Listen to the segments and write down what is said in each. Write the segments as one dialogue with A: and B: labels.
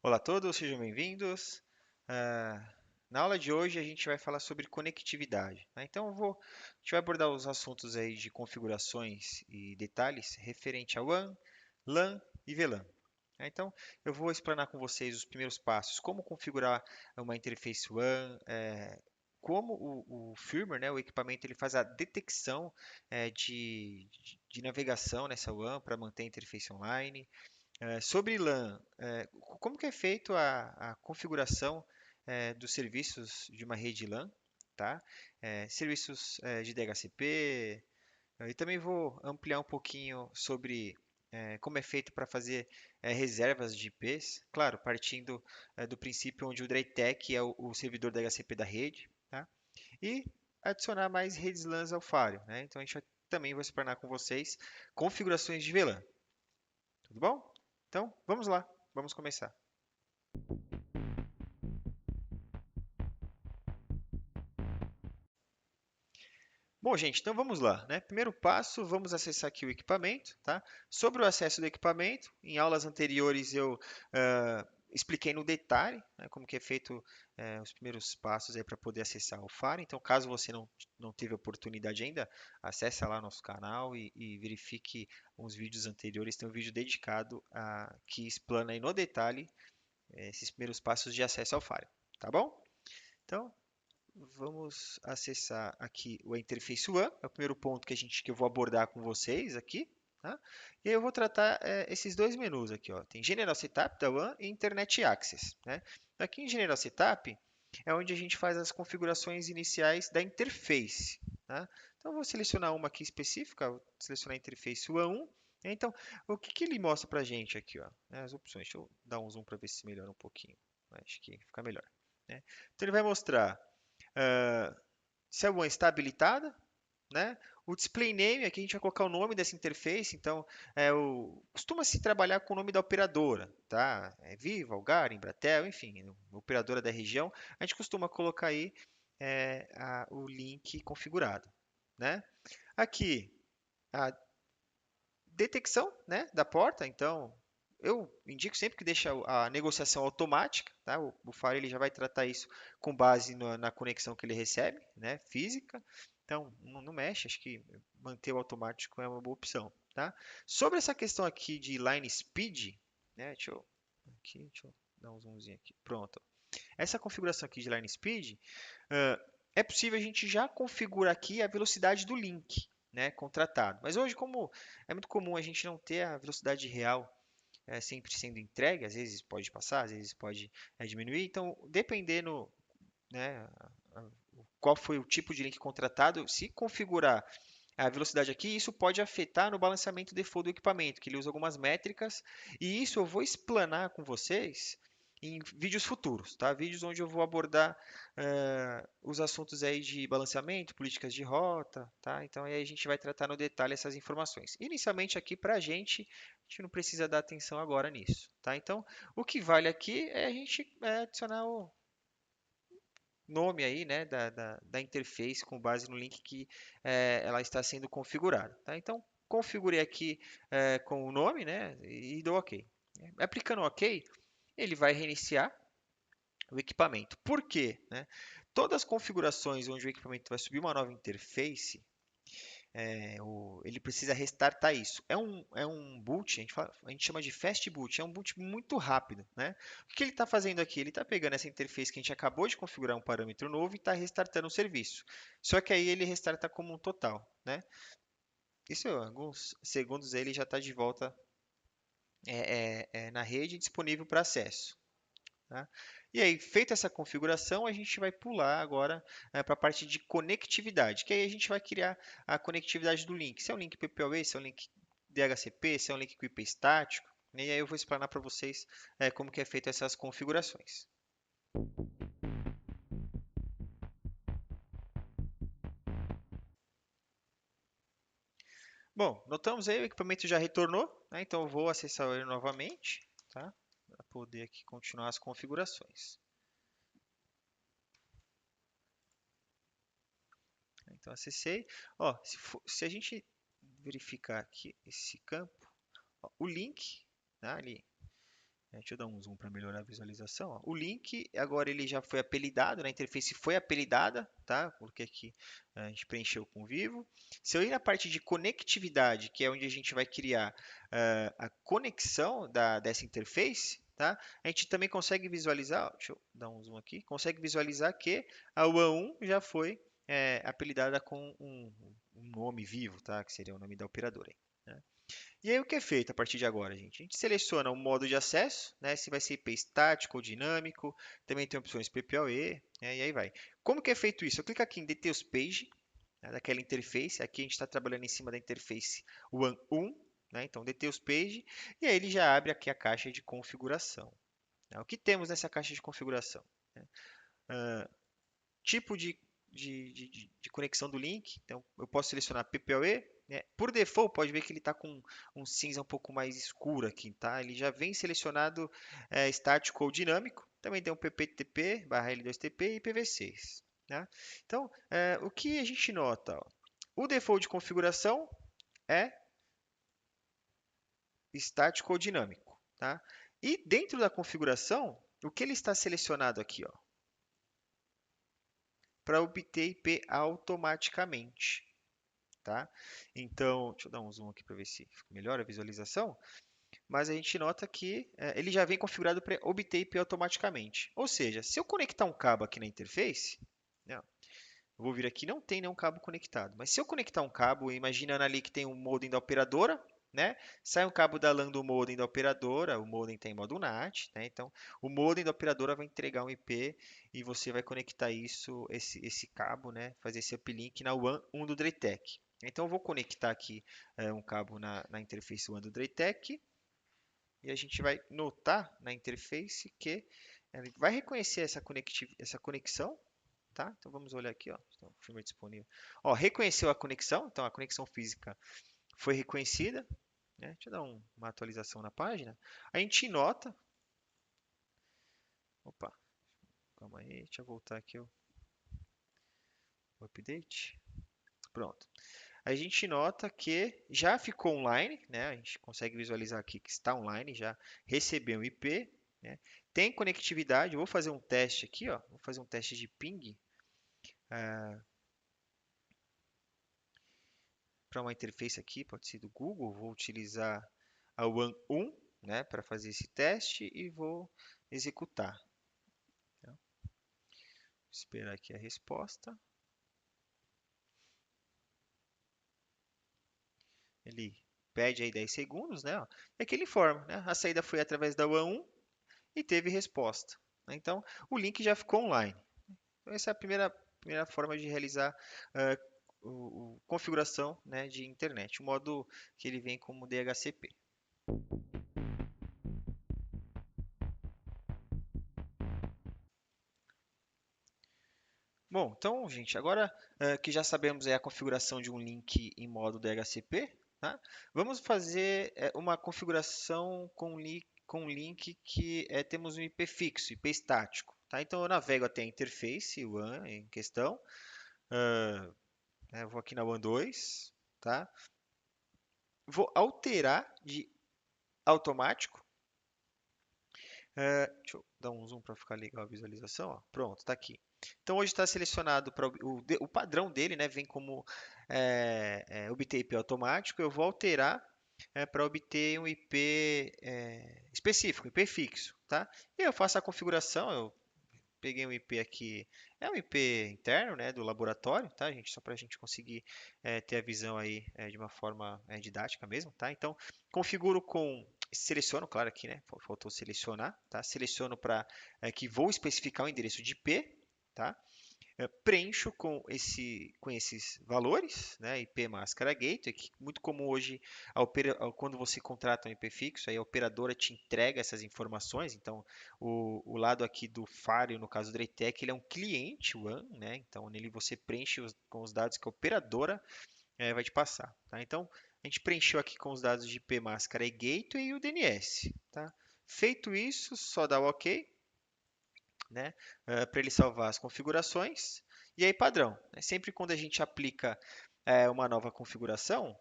A: Olá a todos, sejam bem-vindos. Na aula de hoje a gente vai falar sobre conectividade, tá? Então a gente vai abordar os assuntos aí de configurações e detalhes referente a WAN, LAN e VLAN, tá? Então eu vou explanar com vocês os primeiros passos, como configurar uma interface WAN, como o firmware, né, o equipamento, ele faz a detecção de navegação nessa WAN para manter a interface online. Sobre LAN, como que é feito a configuração dos serviços de uma rede LAN, tá? Serviços de DHCP, e também vou ampliar um pouquinho sobre como é feito para fazer reservas de IPs, claro, partindo do princípio onde o DryTech é o servidor DHCP da rede, tá? E adicionar mais redes LANs ao Firewall, né? Então também vou explanar com vocês configurações de VLAN, tudo bom? Então, vamos lá, vamos começar. Bom, gente, então vamos lá, né? Primeiro passo, vamos acessar aqui o equipamento, tá? Sobre o acesso do equipamento, em aulas anteriores eu expliquei no detalhe, né, como que é feito os primeiros passos aí para poder acessar o FAR. Então, caso você não teve oportunidade ainda, acesse lá nosso canal e verifique os vídeos anteriores. Tem um vídeo dedicado que explana aí no detalhe esses primeiros passos de acesso ao FAR, tá bom? Então, vamos acessar aqui o Interface One, é o primeiro ponto que eu vou abordar com vocês aqui, tá? E aí eu vou tratar esses dois menus aqui, ó. Tem General Setup da One e Internet Access, né? Aqui em General Setup é onde a gente faz as configurações iniciais da interface, tá? Então eu vou selecionar uma aqui específica, vou selecionar a Interface One 1. Então, o que que ele mostra pra gente aqui, ó? As opções. Deixa eu dar um zoom para ver se melhora um pouquinho. Acho que fica melhor, né? Então ele vai mostrar ah, se a one está habilitada, né? O display name, aqui a gente vai colocar o nome dessa interface, então costuma-se trabalhar com o nome da operadora, tá? Viva, Algar, Embratel, enfim, operadora da região, a gente costuma colocar aí o link configurado, né? Aqui, a detecção, né, da porta, então eu indico sempre que deixa a negociação automática, tá? O Fire ele já vai tratar isso com base na conexão que ele recebe, né, física. Então não mexe, acho que manter o automático é uma boa opção, tá? Sobre essa questão aqui de line speed, né, deixa eu dar um zoomzinho aqui. Pronto. Essa configuração aqui de line speed, ah, é possível a gente já configurar aqui a velocidade do link, né, contratado. Mas hoje, como é muito comum a gente não ter a velocidade real sempre sendo entregue, às vezes pode passar, às vezes pode diminuir. Então, dependendo, né, qual foi o tipo de link contratado, se configurar a velocidade aqui, isso pode afetar no balanceamento default do equipamento, que ele usa algumas métricas, e isso eu vou explanar com vocês em vídeos futuros, tá? Vídeos onde eu vou abordar os assuntos aí de balanceamento, políticas de rota, tá? Então aí a gente vai tratar no detalhe essas informações. Inicialmente aqui para a gente não precisa dar atenção agora nisso, tá? Então o que vale aqui é a gente adicionar o nome aí, né, da interface com base no link que ela está sendo configurada, tá? Então, configurei aqui com o nome, né, e dou OK. Aplicando OK, ele vai reiniciar o equipamento. Por quê, né? Todas as configurações onde o equipamento vai subir uma nova interface, ele precisa restartar isso. É um boot, a gente chama de fast boot, é um boot muito rápido, né? O que ele está fazendo aqui? Ele está pegando essa interface que a gente acabou de configurar um parâmetro novo e está restartando o serviço. Só que aí ele restarta como um total, né? Isso, alguns segundos ele já está de volta na rede disponível para acesso. Tá? E aí, feita essa configuração, a gente vai pular agora para a parte de conectividade, que aí a gente vai criar a conectividade do link. Se é um link PPOE, se é um link DHCP, se é um link com IP estático. E aí eu vou explanar para vocês como que é feito essas configurações. Bom, notamos aí o equipamento já retornou, né? Então eu vou acessar ele novamente, tá? Para poder aqui continuar as configurações. Então acessei. Ó, se a gente verificar aqui esse campo, ó, o link, né, ali Deixa eu dar um zoom para melhorar a visualização. Ó. O link, agora ele já foi apelidado, né? A interface foi apelidada, tá? Porque aqui a gente preencheu com vivo. Se eu ir na parte de conectividade, que é onde a gente vai criar a conexão dessa interface, tá? A gente também consegue visualizar, ó, deixa eu dar um zoom aqui, consegue visualizar que a WAN1 já foi apelidada com um nome vivo, tá? Que seria o nome da operadora. Aí, né? E aí o que é feito a partir de agora, gente? A gente seleciona o modo de acesso, né? Se vai ser IP estático ou dinâmico, também tem opções PPoE, né? E aí vai. Como que é feito isso? Eu clico aqui em Details Page, né, daquela interface, aqui a gente está trabalhando em cima da interface WAN 1, né? Então Details Page, e aí ele já abre aqui a caixa de configuração. Né? O que temos nessa caixa de configuração? Né? Tipo de conexão do link. Então, eu posso selecionar PPoE. Né? Por default, pode ver que ele está com um cinza um pouco mais escuro aqui, tá? Ele já vem selecionado estático ou dinâmico. Também tem um PPTP, L2TP e PV6. Né? Então, o que a gente nota? Ó, o default de configuração é estático ou dinâmico. Tá? E dentro da configuração, o que ele está selecionado aqui? Ó, para obter IP automaticamente. Tá? Então, deixa eu dar um zoom aqui para ver se melhora a visualização, mas a gente nota que ele já vem configurado para obter IP automaticamente. Ou seja, se eu conectar um cabo aqui na interface, né, eu vou vir aqui, não tem nenhum cabo conectado, mas se eu conectar um cabo, imaginando ali que tem um modem da operadora, né, sai um cabo da LAN do modem da operadora, o modem tem modo NAT, né, então o modem da operadora vai entregar um IP e você vai conectar isso, esse cabo, né, fazer esse uplink na WAN 1 do Draytec. Então eu vou conectar aqui um cabo na interface WAN do Draytec e a gente vai notar na interface que ele vai reconhecer essa conexão, tá? Então vamos olhar aqui, ó, então, firmware disponível. Ó, reconheceu a conexão, então a conexão física foi reconhecida, né? Deixa eu dar uma atualização na página. A gente nota, opa, calma aí, deixa eu voltar aqui o update. Pronto. A gente nota que já ficou online, né? A gente consegue visualizar aqui que está online, já recebeu o IP, né? Tem conectividade. Eu vou fazer um teste aqui, ó. Vou fazer um teste de ping para uma interface aqui, pode ser do Google. Vou utilizar a WAN 1, né, para fazer esse teste e vou executar. Então, esperar aqui a resposta. Ele pede aí 10 segundos, né? Ó, e aqui ele informa, né? A saída foi através da WAN 1 e teve resposta. Né? Então, o link já ficou online. Então, essa é a primeira forma de realizar configuração, né, de internet, o modo que ele vem como DHCP. Bom, então, gente, agora que já sabemos a configuração de um link em modo DHCP, tá? Vamos fazer uma configuração com um link que temos um IP fixo, IP estático. Tá? Então, eu navego até a interface WAN em questão, vou aqui na WAN 2, tá? Vou alterar de automático. Deixa eu dar um zoom para ficar legal a visualização. Ó. Pronto, está aqui. Então hoje está selecionado para o padrão dele, né? Vem como obter IP automático. Eu vou alterar para obter um IP específico, IP fixo, tá? E eu faço a configuração. Eu peguei um IP aqui, é um IP interno, né, do laboratório, tá, gente? Só para a gente conseguir ter a visão aí de uma forma didática mesmo, tá? Então, configuro seleciono, claro aqui, né, faltou selecionar, tá? Seleciono para que vou especificar o endereço de IP, tá? Preencho com esses valores, né, IP máscara gateway, que é muito comum hoje quando você contrata um IP fixo, aí a operadora te entrega essas informações. Então, o lado aqui do Fario, no caso do Draytec, ele é um cliente WAN, né? Então, nele você preenche com os dados que a operadora vai te passar, tá? Então, a gente preencheu aqui com os dados de IP máscara e gateway e o DNS, tá? Feito isso, só dá o OK, né, para ele salvar as configurações. E aí, padrão, né, sempre quando a gente aplica uma nova configuração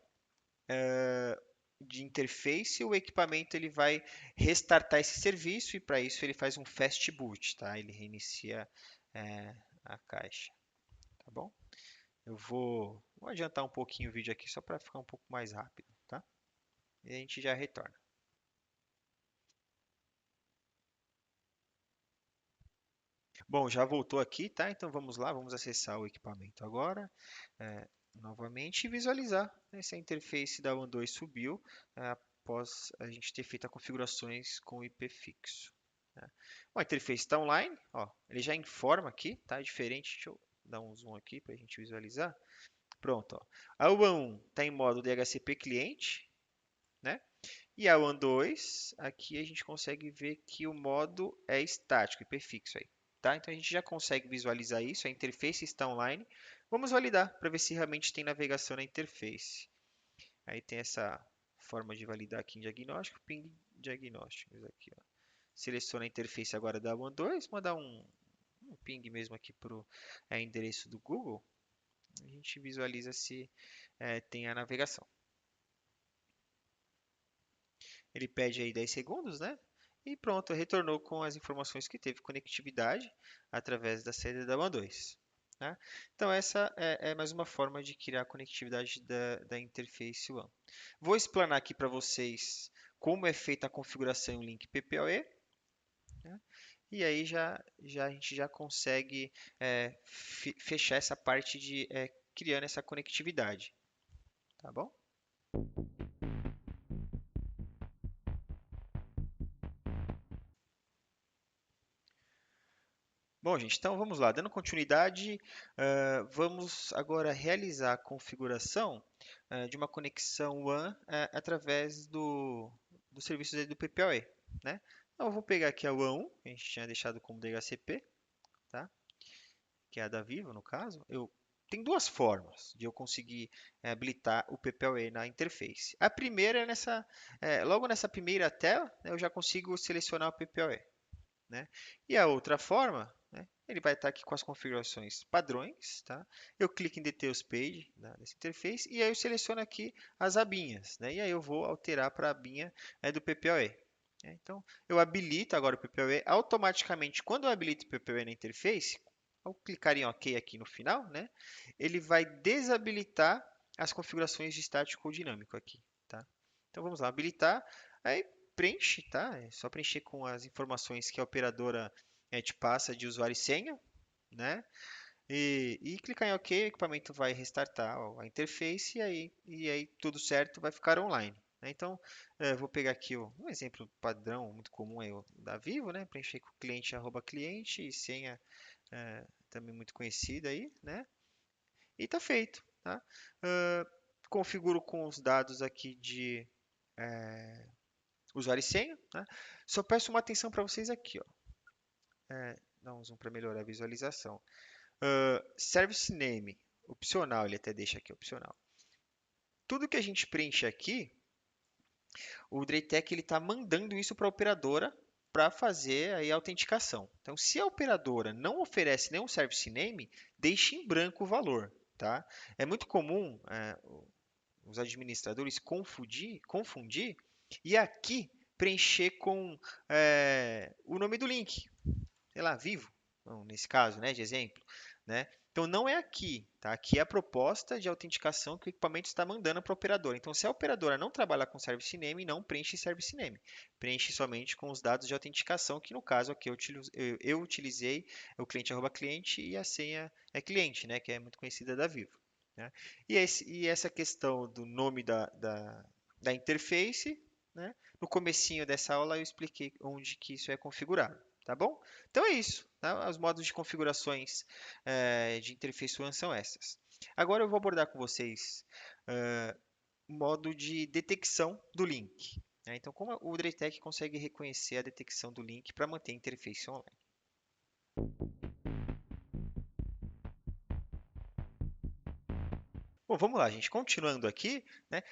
A: de interface, o equipamento ele vai restartar esse serviço e para isso ele faz um fast boot, tá? Ele reinicia a caixa, tá bom? Vou adiantar um pouquinho o vídeo aqui só para ficar um pouco mais rápido, tá? E a gente já retorna. Bom, já voltou aqui, tá? Então vamos lá, vamos acessar o equipamento agora, novamente e visualizar, né, se a interface da One2 subiu, após a gente ter feito as configurações com IP fixo, né? Bom, a interface está online, ó, ele já informa aqui, tá? Diferente, deixa eu dar um zoom aqui para a gente visualizar. Pronto, ó. A One1 está em modo DHCP cliente, né? E a One 2, aqui a gente consegue ver que o modo é estático, IP fixo aí, tá? Então a gente já consegue visualizar isso, a interface está online. Vamos validar para ver se realmente tem navegação na interface. Aí tem essa forma de validar aqui em diagnóstico, ping diagnósticos aqui, ó. Seleciona a interface agora da One 2, mandar um ping mesmo aqui para o endereço do Google. A gente visualiza se tem a navegação. Ele pede aí 10 segundos, né? E pronto, retornou com as informações que teve conectividade através da saída da WAN 2. Tá? Então, essa é mais uma forma de criar conectividade da interface WAN. Vou explanar aqui para vocês como é feita a configuração em link PPoE, né? E aí a gente já consegue fechar essa parte de criando essa conectividade, tá bom? Bom, gente, então vamos lá. Dando continuidade, vamos agora realizar a configuração de uma conexão WAN através do serviço do PPoE, né? Então, eu vou pegar aqui a WAN 1, que a gente tinha deixado como DHCP, tá? Que é a da Vivo, no caso. Tem duas formas de eu conseguir habilitar o PPoE na interface. A primeira é logo nessa primeira tela, né, eu já consigo selecionar o PPoE, né? E a outra forma, né, ele vai estar aqui com as configurações padrões, tá? Eu clico em Details Page, né, nessa interface e aí eu seleciono aqui as abinhas, né? E aí eu vou alterar para a abinha do PPoE, né? Então, eu habilito agora o PPoE automaticamente. Quando eu habilito o PPoE na interface, ao clicar em OK aqui no final, né, ele vai desabilitar as configurações de estático ou dinâmico aqui, tá? Então vamos lá, habilitar. Aí preenche, tá? É só preencher com as informações que a operadora te passa de usuário e senha, né? E clicar em OK, o equipamento vai restartar a interface e aí tudo certo, vai ficar online, né? Então, vou pegar aqui um exemplo padrão, muito comum é o da Vivo, né? Preencher com cliente arroba cliente e senha também muito conhecida aí, né? E tá feito, tá? Configuro com os dados aqui de usuário e senha, né? Só peço uma atenção para vocês aqui, ó. Dá um zoom para melhorar a visualização. Service name, opcional, ele até deixa aqui opcional. Tudo que a gente preenche aqui, o Draytech ele está mandando isso para a operadora para fazer aí a autenticação. Então, se a operadora não oferece nenhum service name, deixe em branco o valor, tá? É muito comum os administradores confundir e aqui preencher com o nome do link, sei lá, Vivo, então, nesse caso, né, de exemplo, né? Então não é aqui, tá? Aqui é a proposta de autenticação que o equipamento está mandando para a operadora. Então, se a operadora não trabalhar com service name, não preenche service name. Preenche somente com os dados de autenticação, que no caso aqui eu utilizei o cliente arroba cliente e a senha é cliente, né? Que é muito conhecida da Vivo, né? E essa questão do nome da interface, né? No comecinho dessa aula eu expliquei onde que isso é configurado, tá bom? Então é isso, tá? Os modos de configurações de interface WAN são essas. Agora eu vou abordar com vocês o modo de detecção do link, né? Então, como o Draytech consegue reconhecer a detecção do link para manter a interface online? Bom, vamos lá, gente. Continuando aqui, né?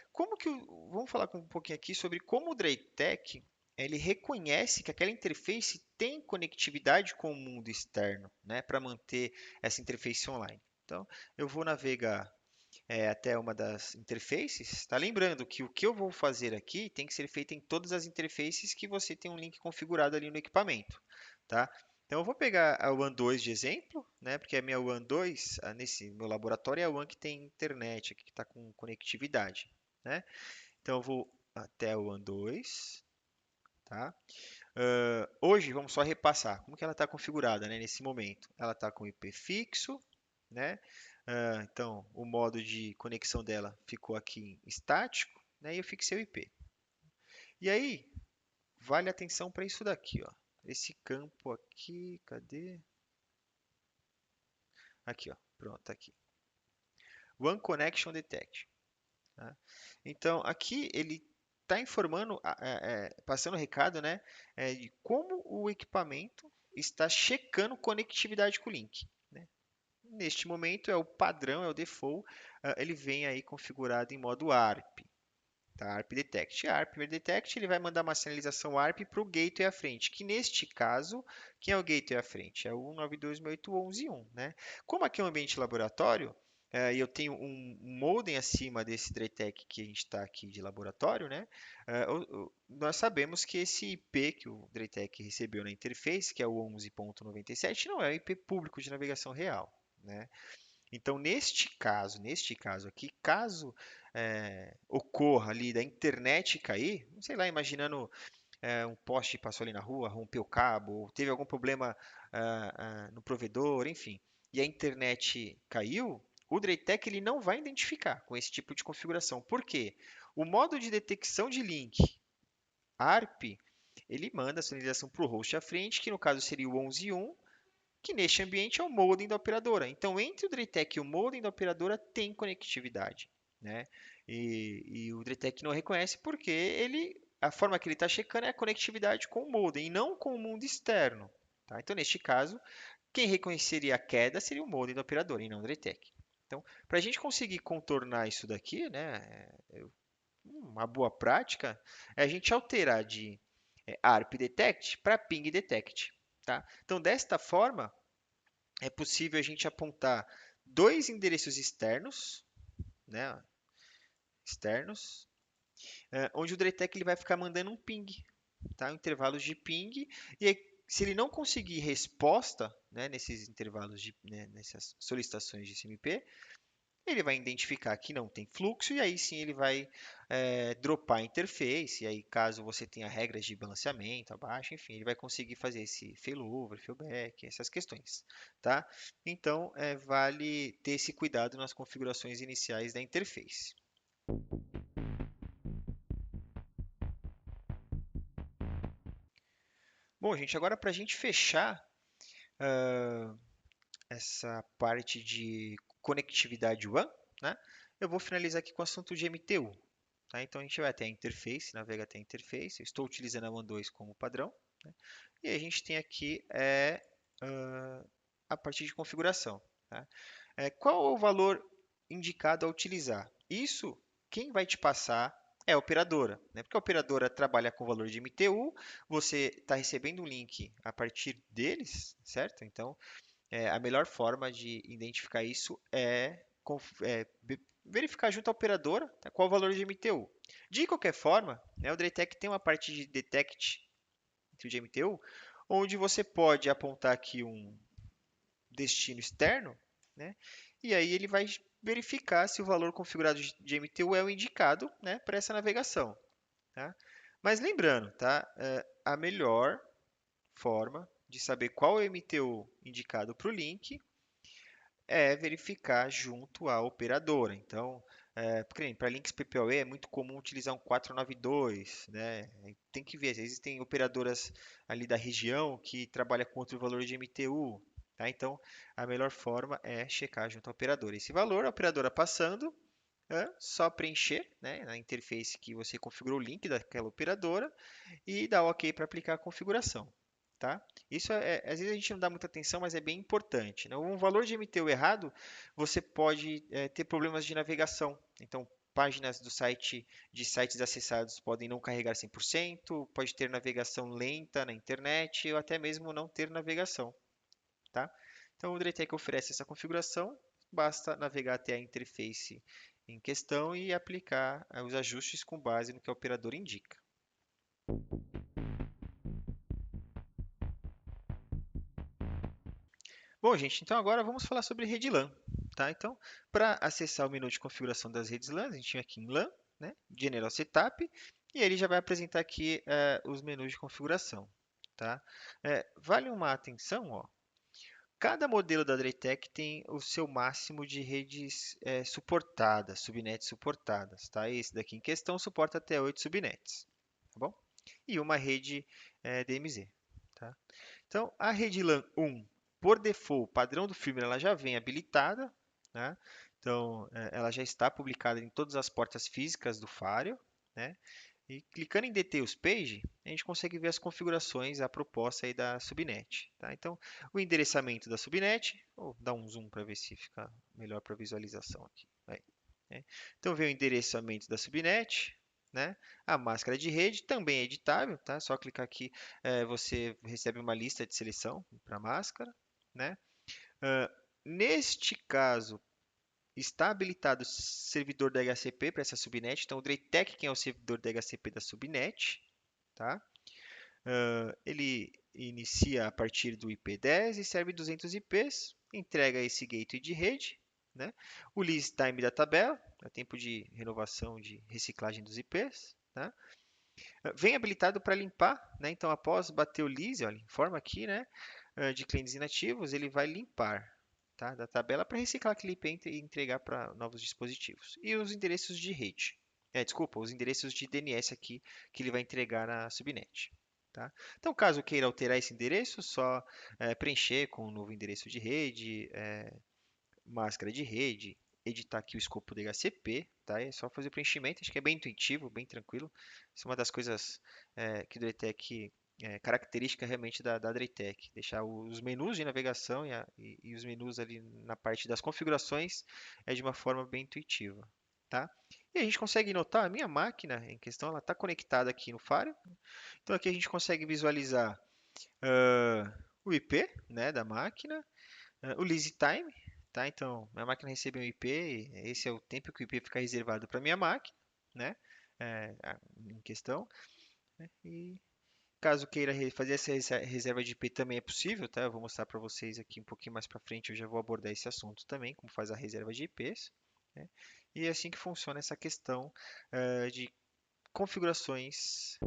A: Vamos falar um pouquinho aqui sobre como o Draytech ele reconhece que aquela interface tem conectividade com o mundo externo, né? Para manter essa interface online. Então, eu vou navegar até uma das interfaces, está lembrando que o que eu vou fazer aqui tem que ser feito em todas as interfaces que você tem um link configurado ali no equipamento, tá? Então eu vou pegar a WAN 2 de exemplo, né? Porque a minha WAN 2, nesse meu laboratório, é a WAN que tem internet, aqui que está com conectividade, né? Então eu vou até a WAN 2, tá? Hoje, vamos só repassar como que ela está configurada, né, nesse momento. Ela está com IP fixo, né? Então, o modo de conexão dela ficou aqui em estático, né? E eu fixei o IP. E aí, vale atenção para isso daqui, ó. Esse campo aqui, cadê? Aqui, ó. Pronto, tá aqui. One Connection Detect. Tá? Então, aqui ele está informando, passando o recado, né, de como o equipamento está checando conectividade com o link. Né? Neste momento é o padrão, é o default, ele vem aí configurado em modo ARP. Tá? ARP Detect. ARP Detect ele vai mandar uma sinalização ARP para o gateway à frente, que neste caso, quem é o gateway à frente? É o 192.168.11.1, né? Como aqui é um ambiente laboratório, e eu tenho um modem acima desse DRETEC que a gente está aqui de laboratório, né? Nós sabemos que esse IP que o DRETEC recebeu na interface, que é o 11.97, não é o IP público de navegação real, né? Então, neste caso aqui, caso ocorra ali da internet cair, sei lá, imaginando um poste passou ali na rua, rompeu o cabo, ou teve algum problema no provedor, enfim, e a internet caiu, o DREITEC ele não vai identificar com esse tipo de configuração. Por quê? O modo de detecção de link ARP, ele manda a sinalização para o host à frente, que no caso seria o 11.1, que neste ambiente é o modem da operadora. Então, entre o DRETEC e o modem da operadora tem conectividade, né? E o DRETEC não reconhece porque a forma que ele está checando é a conectividade com o modem e não com o mundo externo. Tá? Então, neste caso, quem reconheceria a queda seria o modem da operadora e não o DRETEC. Então, para a gente conseguir contornar isso daqui, né, uma boa prática é a gente alterar de ARP Detect para Ping Detect. Tá? Então, desta forma, é possível a gente apontar dois endereços externos, né, externos, onde o DRETEC ele vai ficar mandando um ping, tá, intervalos de ping, e aí, se ele não conseguir resposta, né, nesses intervalos né, nessas solicitações de CMP, ele vai identificar que não tem fluxo e aí sim ele vai dropar a interface. E aí, caso você tenha regras de balanceamento abaixo, enfim, ele vai conseguir fazer esse failover, failback, essas questões, tá? Então, vale ter esse cuidado nas configurações iniciais da interface. Bom, gente, agora para a gente fechar essa parte de conectividade WAN, né? Eu vou finalizar aqui com o assunto de MTU. Tá? Então a gente vai até a interface, navega até a interface. Eu estou utilizando a WAN 2 como padrão. Né? E a gente tem aqui a parte de configuração. Tá? Qual é o valor indicado a utilizar? Isso, quem vai te passar é a operadora, né? Porque a operadora trabalha com o valor de MTU, você está recebendo um link a partir deles, certo? Então, a melhor forma de identificar isso verificar junto à operadora, tá, qual o valor de MTU. De qualquer forma, né, o DRETEC tem uma parte de detect de MTU, onde você pode apontar aqui um destino externo, né, e aí ele vai verificar se o valor configurado de MTU é o indicado, né, para essa navegação. Tá? Mas lembrando, tá, a melhor forma de saber qual é o MTU indicado para o link é verificar junto à operadora. Então, para links PPoE é muito comum utilizar um 492, né? Tem que ver, existem operadoras ali da região que trabalham com outro valor de MTU, tá? Então, a melhor forma é checar junto à operadora. Esse valor, a operadora passando, é só preencher, né, na interface que você configurou o link daquela operadora e dar OK para aplicar a configuração. Tá? Isso às vezes a gente não dá muita atenção, mas é bem importante. Né? Um valor de MTU errado, você pode ter problemas de navegação. Então, páginas do site de sites acessados podem não carregar 100%, pode ter navegação lenta na internet ou até mesmo não ter navegação. Tá? Então, o DRETEC oferece essa configuração. basta navegar até a interface em questão e aplicar os ajustes com base no que o operador indica. Bom, gente, então agora vamos falar sobre rede LAN, tá? Então, para acessar o menu de configuração das redes LAN, a gente tinha aqui em LAN, né? General Setup, e ele já vai apresentar aqui os menus de configuração, tá? Vale uma atenção, ó. Cada modelo da Adretec tem o seu máximo de redes suportadas, subnets suportadas, tá? Esse daqui em questão suporta até 8 subnets, tá bom? E uma rede DMZ, tá? Então, a rede LAN 1, por default, padrão do firmware, ela já vem habilitada, né? Então, ela já está publicada em todas as portas físicas do Firewall, né? E clicando em Details Page, a gente consegue ver as configurações, a proposta aí da subnet, tá? Então, o endereçamento da subnet, vou dar um zoom para ver se fica melhor para visualização aqui. Aí, né? Então, vem o endereçamento da subnet, né? A máscara de rede também é editável, tá? Só clicar aqui, você recebe uma lista de seleção para a máscara, né? Ah, Neste caso, está habilitado o servidor da DHCP para essa subnet. Então, o Dreitec, que é o servidor da DHCP da subnet, tá? Ele inicia a partir do IP10 e serve 200 IPs, entrega esse gateway de rede, né? O lease time da tabela, é o tempo de renovação de reciclagem dos IPs, tá? Vem habilitado para limpar, né? Então, após bater o lease, olha, informa aqui, né? De clientes inativos, ele vai limpar, tá? Da tabela para reciclar aquele IP e entregar para novos dispositivos. E os endereços de rede. Desculpa, os endereços de DNS aqui que ele vai entregar na subnet. Tá? Então, caso queira alterar esse endereço, só preencher com o novo endereço de rede, máscara de rede, editar aqui o escopo do DHCP, tá? É só fazer o preenchimento, acho que é bem intuitivo, bem tranquilo. Isso é uma das coisas que o Dreitec característica realmente da Dreitec, deixar os menus de navegação e os menus ali na parte das configurações de uma forma bem intuitiva, tá? E a gente consegue notar, a minha máquina em questão, ela está conectada aqui no Faro, então aqui a gente consegue visualizar o IP, né, da máquina, o lease time, tá? Então, minha máquina recebe um IP, e esse é o tempo que o IP fica reservado para minha máquina, né? Em questão, né? E caso queira fazer essa reserva de IP também é possível, tá? Eu vou mostrar para vocês aqui um pouquinho mais para frente, eu já vou abordar esse assunto também, como faz a reserva de IPs, né? E é assim que funciona essa questão de configurações.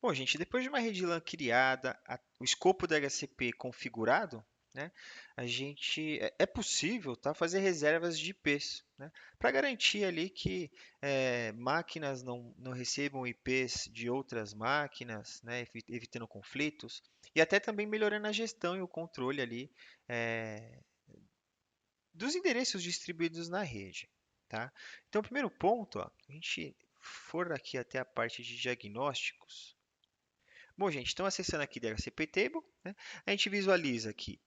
A: Bom, gente, depois de uma rede LAN criada, o escopo do HCP configurado, né, a gente é possível, tá, fazer reservas de IPs, né, para garantir ali que máquinas não recebam IPs de outras máquinas, né, evitando conflitos e até também melhorando a gestão e o controle ali eh, dos endereços distribuídos na rede, tá? Então, o primeiro ponto, ó, a gente for aqui até a parte de diagnósticos. Bom, gente, então acessando aqui DHCP Table, né, a gente visualiza que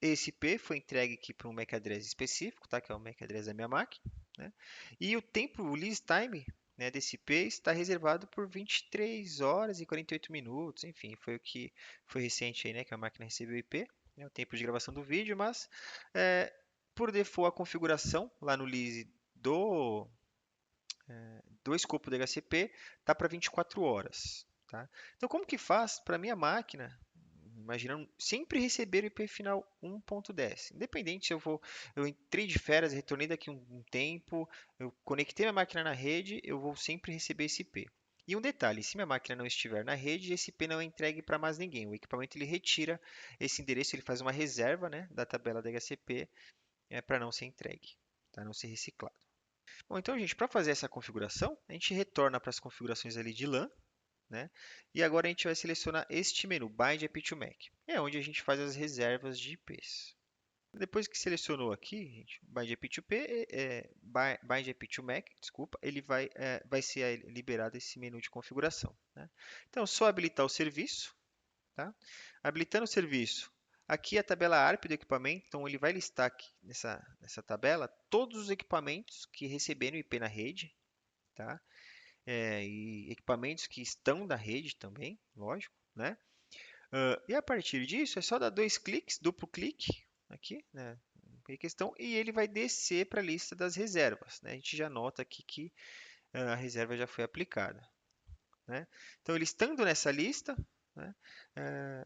A: esse IP foi entregue aqui para um MAC address específico, tá, que é o MAC address da minha máquina, né, e o tempo, o lease time, né, desse IP está reservado por 23 horas e 48 minutos, enfim, foi o que foi recente aí, né, que a máquina recebeu o IP, né, o tempo de gravação do vídeo, mas é, por default a configuração lá no lease do escopo do HCP está para 24 horas. Tá? Então, como que faz para minha máquina, imaginando sempre receber o IP final 1.10? Independente se eu entrei de férias, retornei daqui um tempo, eu conectei minha máquina na rede, eu vou sempre receber esse IP. E um detalhe, se minha máquina não estiver na rede, esse IP não é entregue para mais ninguém. O equipamento ele retira esse endereço, ele faz uma reserva, né, da tabela da HCP para não ser entregue, para não ser reciclado. Bom, então, gente, para fazer essa configuração, a gente retorna para as configurações ali de LAN, né? E agora a gente vai selecionar este menu, Bind IP to MAC. É onde a gente faz as reservas de IPs. Depois que selecionou aqui, gente, Bind IP to P, Bind IP to MAC, desculpa, ele vai ser liberado esse menu de configuração, né? Então, só habilitar o serviço, tá? Habilitando o serviço, aqui é a tabela ARP do equipamento, então ele vai listar aqui nessa tabela todos os equipamentos que receberam IP na rede, tá? e equipamentos que estão da rede também, lógico, né? E a partir disso, é só dar dois cliques, duplo clique aqui, né? Em questão, e ele vai descer para a lista das reservas, né? A gente já nota aqui que a reserva já foi aplicada, né? Então, ele estando nessa lista, né,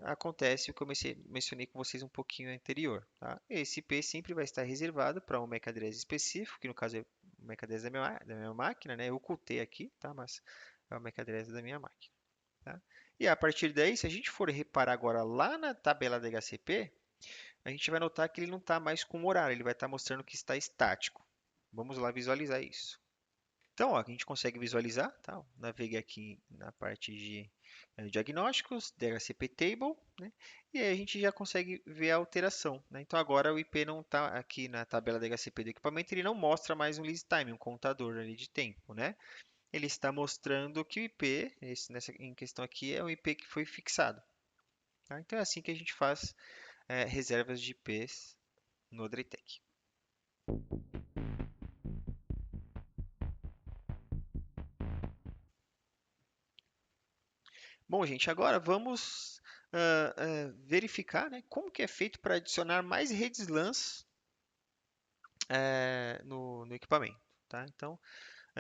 A: acontece o que eu mencionei com vocês um pouquinho anterior, tá? Esse IP sempre vai estar reservado para um MAC address específico, que no caso é o MAC address da minha máquina, né? Eu ocultei aqui, tá? Mas é o MAC address da minha máquina, tá? E a partir daí, se a gente for reparar agora lá na tabela da DHCP, a gente vai notar que ele não está mais com horário, ele vai estar mostrando que está estático. Vamos lá visualizar isso. Então, ó, a gente consegue visualizar, tá? Navegue aqui na parte de diagnósticos, DHCP Table, né? E aí a gente já consegue ver a alteração, né? Então agora o IP não está aqui na tabela DHCP do equipamento, ele não mostra mais um lead time, um contador ali de tempo, né? Ele está mostrando que o IP, em questão aqui, é um IP que foi fixado, tá? Então é assim que a gente faz reservas de IPs no Drytech. Bom, gente, agora vamos verificar, né, como que é feito para adicionar mais redes LANs no equipamento, tá? Então,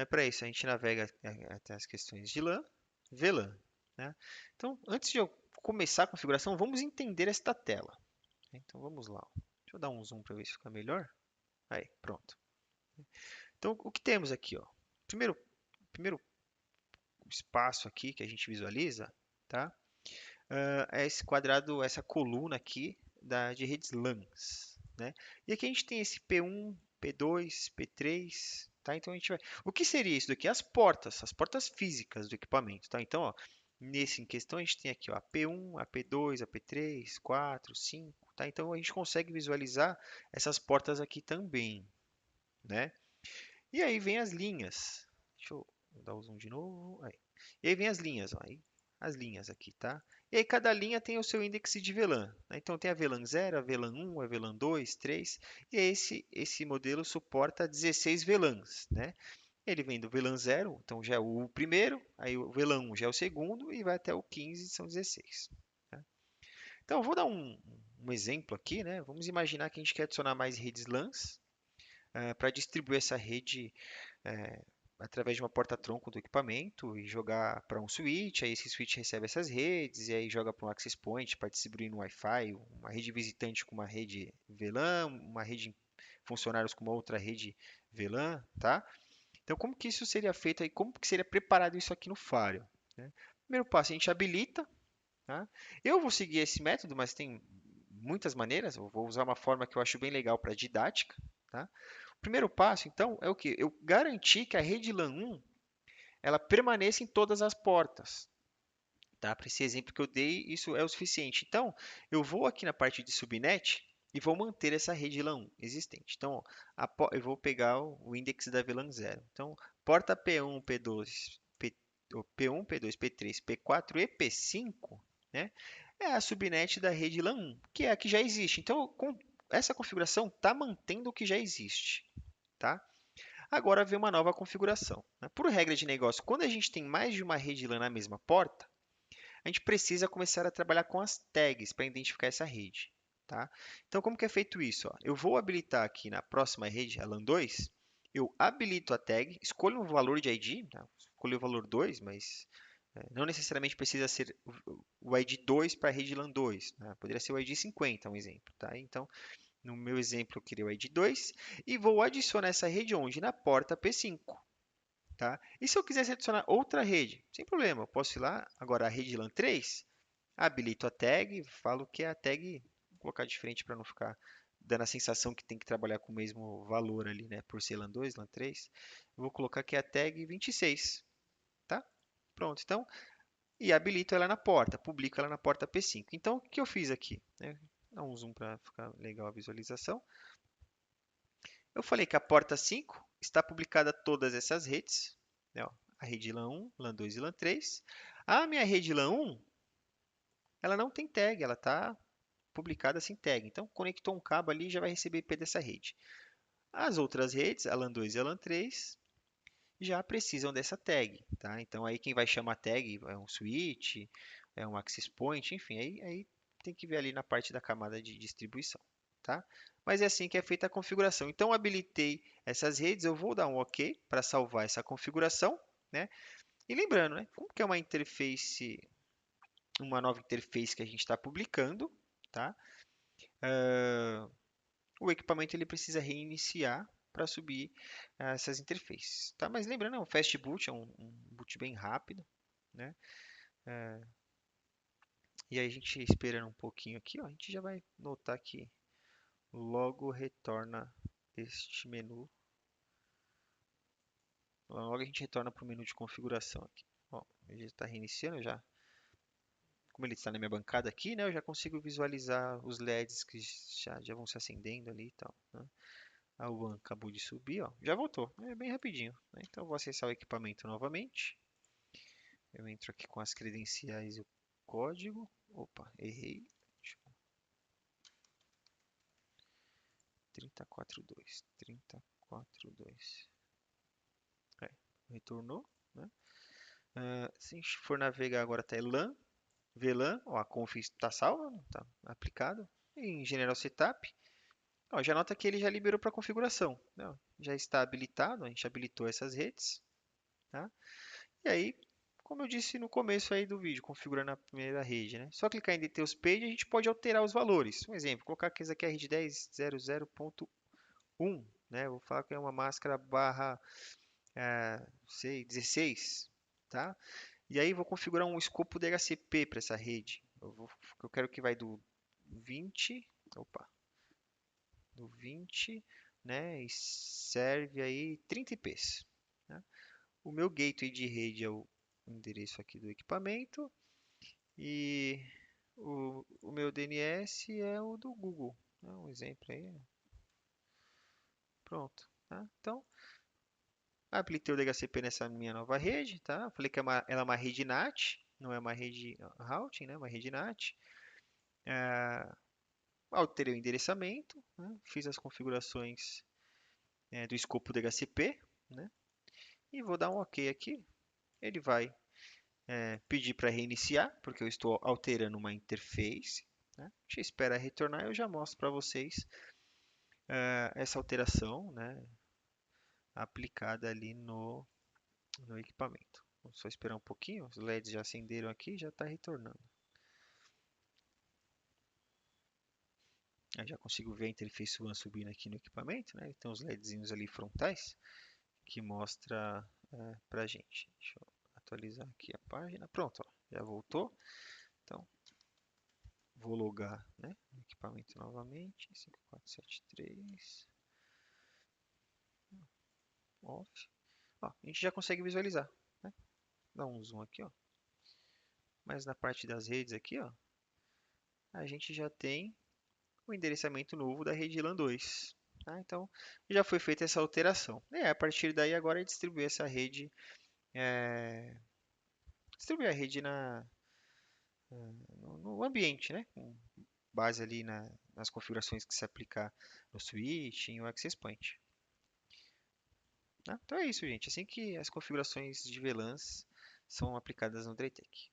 A: para isso, a gente navega até as questões de LAN, VLAN, né? Então, antes de eu começar a configuração, vamos entender esta tela, né? Então, vamos lá. Deixa eu dar um zoom para ver se fica melhor. Aí, pronto. Então, o que temos aqui, ó? Primeiro espaço aqui que a gente visualiza, tá? É esse quadrado, essa coluna aqui de redes LANs, né? E aqui a gente tem esse P1, P2, P3, tá? Então a gente vai... O que seria isso daqui? As portas físicas do equipamento, tá? Então, ó, nesse em questão a gente tem aqui, ó, a P1, a P2, a P3, 4, 5, tá? Então a gente consegue visualizar essas portas aqui também, né? E aí vem as linhas. Deixa eu dar o zoom de novo. Aí. E aí vem as linhas, ó. Aí, as linhas aqui, tá? E aí cada linha tem o seu índice de VLAN, né? Então tem a VLAN 0, a VLAN 1, a VLAN 2, 3. E esse modelo suporta 16 VLANs, né? Ele vem do VLAN 0, então já é o primeiro, aí o VLAN 1 já é o segundo e vai até o 15, são 16. Tá? Então eu vou dar um exemplo aqui, né? Vamos imaginar que a gente quer adicionar mais redes LANs para distribuir essa rede é, através de uma porta-tronco do equipamento e jogar para um switch, aí esse switch recebe essas redes e aí joga para um access point para distribuir no Wi-Fi, uma rede visitante com uma rede VLAN, uma rede funcionários com uma outra rede VLAN, tá? Então como que isso seria feito aí? Como que seria preparado isso aqui no Firewall, né? Primeiro passo, a gente habilita, tá? Eu vou seguir esse método, mas tem muitas maneiras. Eu vou usar uma forma que eu acho bem legal para didática, tá? O primeiro passo, então, é o quê? Eu garantir que a rede LAN 1 ela permaneça em todas as portas. Tá? Para esse exemplo que eu dei, isso é o suficiente. Então, eu vou aqui na parte de subnet e vou manter essa rede LAN 1 existente. Então, eu vou pegar o index da VLAN 0. Então, porta P1, P2, P1, P2, P3, P4 e P5, né, é a subnet da rede LAN 1, que é a que já existe. Então, essa configuração está mantendo o que já existe. Tá? Agora vem uma nova configuração, né? Por regra de negócio, quando a gente tem mais de uma rede LAN na mesma porta, a gente precisa começar a trabalhar com as tags para identificar essa rede. Tá? Então, como que é feito isso? Ó? Eu vou habilitar aqui na próxima rede, a LAN 2, eu habilito a tag, escolho um valor de ID, tá? Escolhi o valor 2, mas não necessariamente precisa ser o ID 2 para a rede LAN 2, né? Poderia ser o ID 50, um exemplo. Tá? Então, no meu exemplo, eu criei o ID 2 e vou adicionar essa rede onde? Na porta P5. Tá? E se eu quisesse adicionar outra rede? Sem problema, eu posso ir lá, agora a rede LAN 3, habilito a tag, falo que é a tag, vou colocar de frente para não ficar dando a sensação que tem que trabalhar com o mesmo valor ali, né? Por ser LAN 2, LAN 3. Eu vou colocar aqui a tag 26, tá? Pronto, então, e habilito ela na porta, publico ela na porta P5. Então, o que eu fiz aqui? Né? Dá um zoom para ficar legal a visualização. Eu falei que a porta 5 está publicada todas essas redes, né, ó, a rede LAN 1, LAN 2 e LAN 3. A minha rede LAN 1, ela não tem tag, ela está publicada sem tag. Então, conectou um cabo ali e já vai receber IP dessa rede. As outras redes, a LAN 2 e a LAN 3, já precisam dessa tag, tá? Então aí quem vai chamar tag é um switch, é um access point, enfim, aí tem que ver ali na parte da camada de distribuição, tá? Mas é assim que é feita a configuração. Então habilitei essas redes, eu vou dar um OK para salvar essa configuração, né? E lembrando, né? Como que é uma nova interface que a gente está publicando, tá? O equipamento ele precisa reiniciar para subir essas interfaces, tá? Mas lembrando, é um fast boot, é um boot bem rápido, né? E aí a gente esperando um pouquinho aqui, ó, a gente já vai notar que logo retorna este menu. Logo a gente retorna para o menu de configuração aqui. Ó, ele está reiniciando já. Como ele está na minha bancada aqui, né, eu já consigo visualizar os LEDs que já vão se acendendo ali e tal, né? A One acabou de subir, ó, já voltou, é bem rapidinho, né? Então eu vou acessar o equipamento novamente. Eu entro aqui com as credenciais e o código. Opa, errei. 3042, 3042. É, retornou, né? Se a gente for navegar agora até LAN, VLAN, ó, a conf está salva, está aplicado. E em General Setup, ó, já nota que ele já liberou para configuração, né? Já está habilitado, a gente habilitou essas redes, tá? E aí, como eu disse no começo aí do vídeo, configurando a primeira rede, né? Só clicar em Details Page, a gente pode alterar os valores. Um exemplo, colocar que essa aqui é a rede 10.00.1, né? Vou falar que é uma máscara barra, sei, 16, tá? E aí vou configurar um escopo DHCP para essa rede. Eu quero que vai do 20, opa, do 20, né? E serve aí 30 IPs, né? O meu gateway de rede é o endereço aqui do equipamento e o meu DNS é o do Google, né? Um exemplo aí, pronto, tá? Então, apliquei o DHCP nessa minha nova rede, tá? Falei que ela é uma rede NAT, não é uma rede routing, né? Uma rede NAT. Alterei o endereçamento, né? Fiz as configurações do escopo DHCP, né? E vou dar um OK aqui. Ele vai pedir para reiniciar, porque eu estou alterando uma interface, né? A gente espera retornar e eu já mostro para vocês essa alteração, né? Aplicada ali no equipamento. Vou só esperar um pouquinho, os LEDs já acenderam aqui, já está retornando. Eu já consigo ver a interface One subindo aqui no equipamento, né? Tem os LEDzinhos ali frontais que mostra para a gente. Deixa eu atualizar aqui a página. Pronto, ó, já voltou. Então, vou logar, né, o equipamento novamente. 5473 off. Ó, a gente já consegue visualizar, né? Dá um zoom aqui, ó. Mas na parte das redes aqui, ó, a gente já tem o endereçamento novo da rede LAN 2. Tá? Então, já foi feita essa alteração. E a partir daí, agora é distribuir essa rede, distribuir a rede no ambiente, né? Com base ali nas configurações que se aplicar no switch e no access point. Tá? Então é isso, gente. Assim que as configurações de VLANs são aplicadas no Draytech.